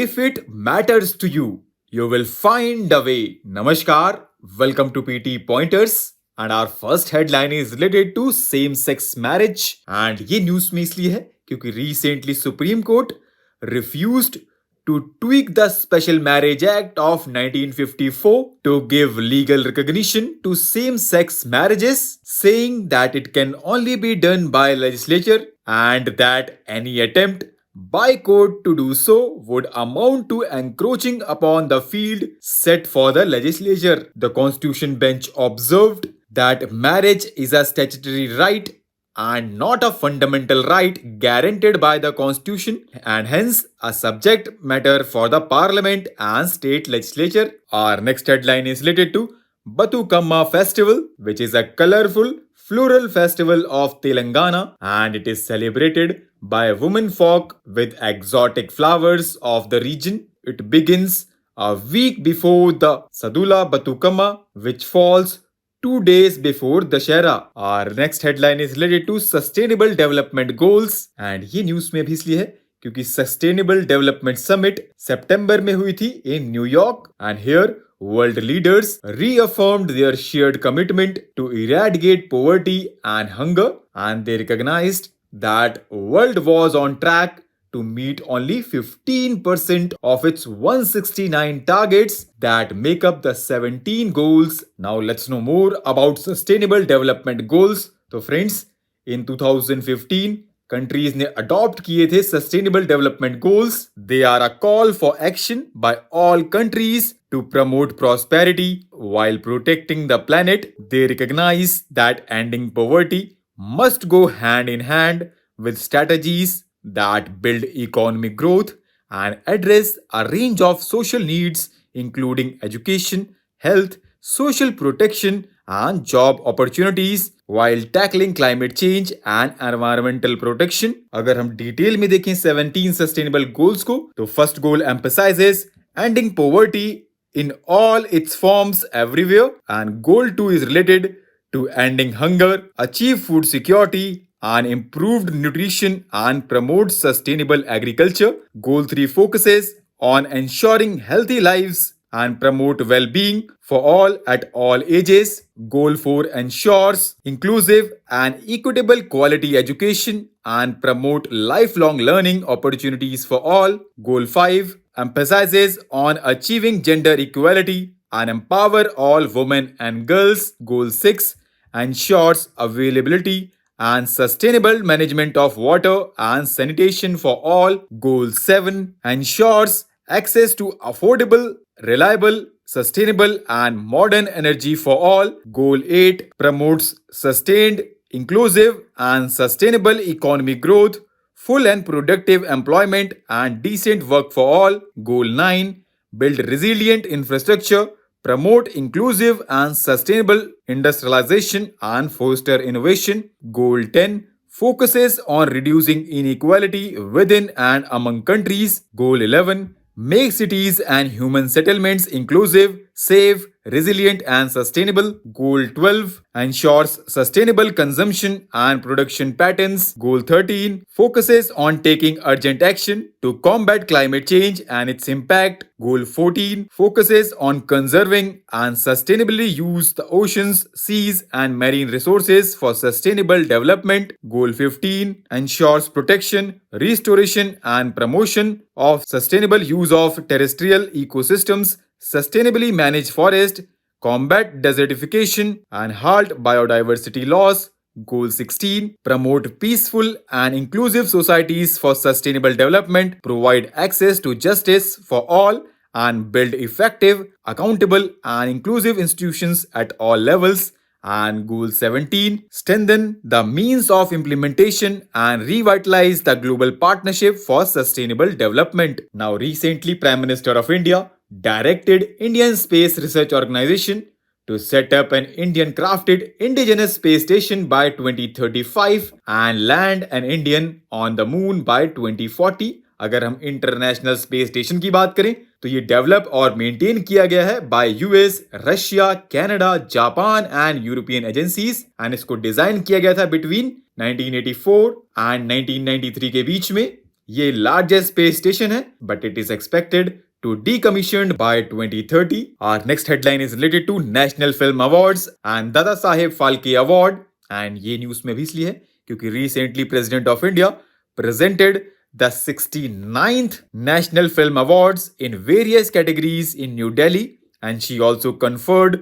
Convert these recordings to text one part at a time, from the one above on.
If it matters to you, you will find a way. Namaskar, welcome to PT Pointers. And our first headline is related to same-sex marriage. And ये news में इसलिए है क्योंकि recently Supreme Court refused to tweak the Special Marriage Act of 1954 to give legal recognition to same-sex marriages, saying that it can only be done by legislature and that any attempt by court to do so would amount to encroaching upon the field set for the legislature. The Constitution Bench observed that marriage is a statutory right and not a fundamental right guaranteed by the Constitution and hence a subject matter for the Parliament and state legislature. Our next headline is related to Bathukamma festival, which is a colorful floral festival of Telangana, and it is celebrated by women folk with exotic flowers of the region. It begins a week before the Sadula Bathukamma, which falls 2 days before Dashera. Our next headline is related to Sustainable Development Goals, and ये news में भी इसलिए है क्योंकि Sustainable Development Summit सितंबर में हुई थी in New York, and here world leaders reaffirmed their shared commitment to eradicate poverty and hunger, and they recognized that world was on track to meet only 15% of its 169 targets that make up the 17 goals. Now let's know more about Sustainable Development Goals. तो friends, in 2015 countries ने adopt किए थे Sustainable Development Goals. They are a call for action by all countries to promote prosperity while protecting the planet. They recognize that ending poverty must go hand in hand with strategies that build economic growth and address a range of social needs including education, health, social protection and job opportunities while tackling climate change and environmental protection. अगर हम detail में देखें 17 sustainable goals को तो first goal emphasizes ending poverty in all its forms everywhere, and goal 2 is related to ending hunger, achieve food security and improved nutrition and promote sustainable agriculture. Goal 3 focuses on ensuring healthy lives and promote well-being for all at all ages. Goal 4 ensures inclusive and equitable quality education and promote lifelong learning opportunities for all. Goal 5 emphasizes on achieving gender equality and empower all women and girls. Goal 6 ensures availability and sustainable management of water and sanitation for all. Goal 7 ensures access to affordable, reliable, sustainable and modern energy for all. Goal 8 promotes sustained, inclusive and sustainable economic growth, full and productive employment and decent work for all. Goal 9 build resilient infrastructure, promote inclusive and sustainable industrialization and foster innovation. Goal 10 focuses on reducing inequality within and among countries. Goal 11 make cities and human settlements inclusive, safe, resilient and sustainable. Goal 12 ensures sustainable consumption and production patterns. Goal 13 focuses on taking urgent action to combat climate change and its impact. Goal 14 focuses on conserving and sustainably use the oceans, seas and marine resources for sustainable development. Goal 15 ensures protection, restoration and promotion of sustainable use of terrestrial ecosystems, sustainably manage forest, combat desertification and halt biodiversity loss. Goal 16 promote peaceful and inclusive societies for sustainable development, provide access to justice for all and build effective, accountable and inclusive institutions at all levels. And Goal 17 strengthen the means of implementation and revitalize the global partnership for sustainable development. Now recently Prime Minister of India directed Indian Space Research Organization to set up an Indian crafted indigenous space station by 2035 and land an Indian on the moon by 2040. अगर हम international space station की बात करें तो ये develop और maintain किया गया है bye US, Russia, Canada, Japan and European agencies, and इसको डिजाइन किया गया था बिटवीन 1984 एंड 1993 के बीच में. ये लार्जेस्ट स्पेस स्टेशन है, but it is expected to decommissioned by 2030. Our next headline is related to National Film Awards and Dada Saheb Phalke Award. And ये news में भी इसलिए है क्योंकि recently President of India presented the 69th National Film Awards in various categories in New Delhi, and she also conferred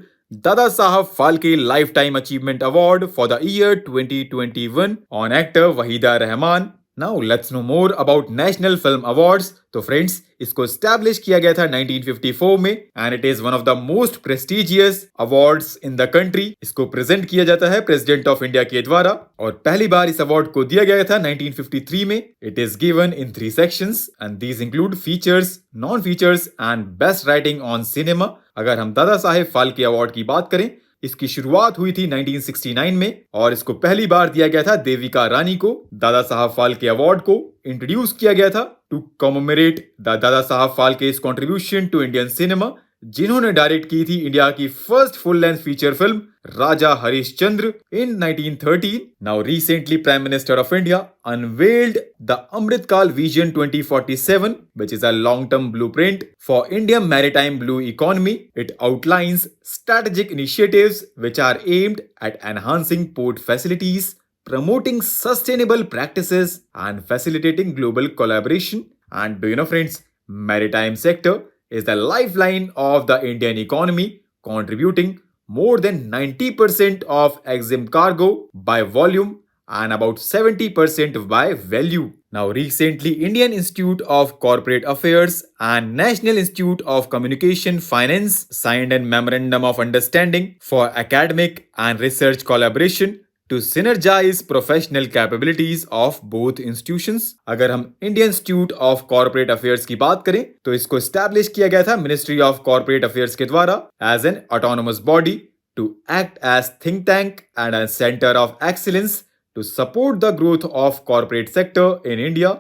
Dada Saheb Phalke Lifetime Achievement Award for the year 2021 on actor Wahida Rahman. Now let's know more about National Film Awards. तो friends, इसको establish किया गया था 1954 में and it is one of the most prestigious awards in the country. इसको present किया जाता है प्रेसिडेंट ऑफ इंडिया के द्वारा और पहली बार इस अवार्ड को दिया गया था 1953 में. It is given in 3 sections and these include features, non features and best writing on cinema. अगर हम दादा साहेब फाल्के अवार्ड की बात करें, इसकी शुरुआत हुई थी 1969 में और इसको पहली बार दिया गया था देविका रानी को. दादा साहब फाल्के अवार्ड को इंट्रोड्यूस किया गया था to commemorate the Dada Saheb फाल्के's contribution to Indian cinema, जिन्होंने डायरेक्ट की थी इंडिया की first full length feature film Raja Harishchandra in 1913. Now recently Prime Minister of India unveiled the Amrit Kal Vision 2047, which is a long-term blueprint for Indian maritime blue economy. It outlines strategic initiatives which are aimed at enhancing port facilities, promoting sustainable practices and facilitating global collaboration. And do you know friends, maritime sector is the lifeline of the Indian economy, contributing more than 90% of EXIM cargo by volume and about 70% by value. Now recently Indian Institute of Corporate Affairs and National Institute of Communication Finance signed a memorandum of understanding for academic and research collaboration to synergize professional capabilities of both institutions. अगर हम Indian institute of corporate affairs की बात करें तो इसको establish किया गया था मिनिस्ट्री ऑफ कॉर्पोरेट अफेयर्स के द्वारा as an autonomous body to act as think tank and a centre of excellence to support the growth of corporate sector in India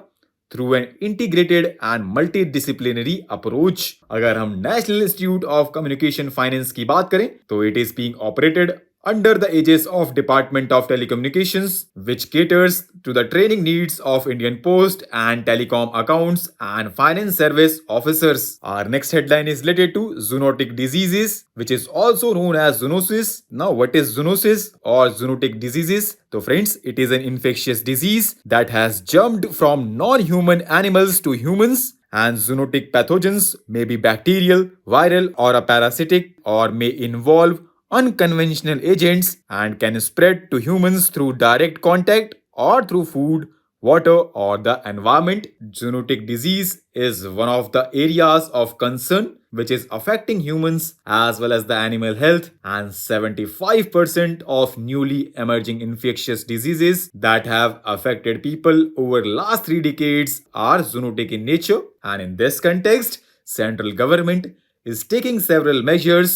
through an integrated and multidisciplinary approach. अगर हम national institute of communication finance की बात करें तो it is being operated under the aegis of Department of Telecommunications, which caters to the training needs of Indian Post and Telecom accounts and finance service officers. Our next headline is related to zoonotic diseases, which is also known as zoonosis. Now, what is zoonosis or zoonotic diseases? So friends, it is an infectious disease that has jumped from non-human animals to humans. And zoonotic pathogens may be bacterial, viral or a parasitic, or may involve unconventional agents and can spread to humans through direct contact or through food, water or the environment. Zoonotic disease is one of the areas of concern which is affecting humans as well as the animal health, and 75% of newly emerging infectious diseases that have affected people over last 3 decades are zoonotic in nature. And in this context, central government is taking several measures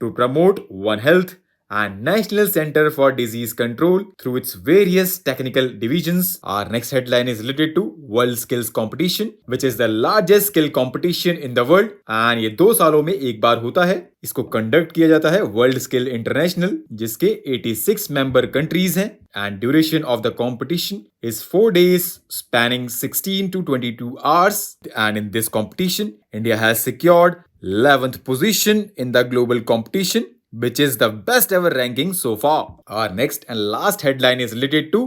to promote One Health and National Center for Disease Control through its various technical divisions. Our next headline is related to World Skills Competition, which is the largest skill competition in the world. And ये 2 सालों में एक बार होता है. इसको conduct किया जाता है वर्ल्ड स्किल इंटरनेशनल, जिसके 86 मेंबर कंट्रीज हैं. And duration of the competition is 4 days spanning 16 to 22 hours. And in this competition, India has secured 11th position in the global competition, which is the best ever ranking so far. Our next and last headline is related to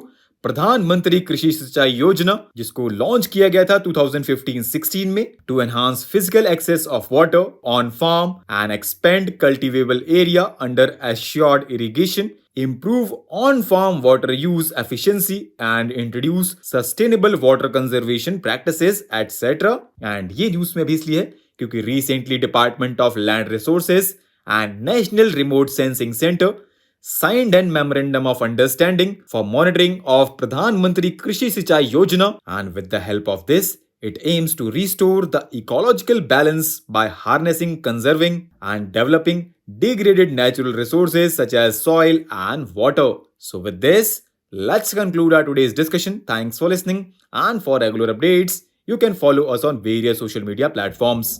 Pradhan Mantri Krishi Sinchayee Yojana, जिसको launch किया गया था 2015-16 में to enhance physical access of water on farm and expand cultivable area under assured irrigation, improve on-farm water use efficiency and introduce sustainable water conservation practices, etc. And ये news में भी इसलिए है क्योंकि recently Department of Land Resources and National Remote Sensing Center signed a memorandum of understanding for monitoring of Pradhan Mantri Krishi Sinchayee Yojana, and with the help of this, it aims to restore the ecological balance by harnessing, conserving, and developing degraded natural resources such as soil and water. So with this, let's conclude our today's discussion. Thanks for listening, and for regular updates, you can follow us on various social media platforms.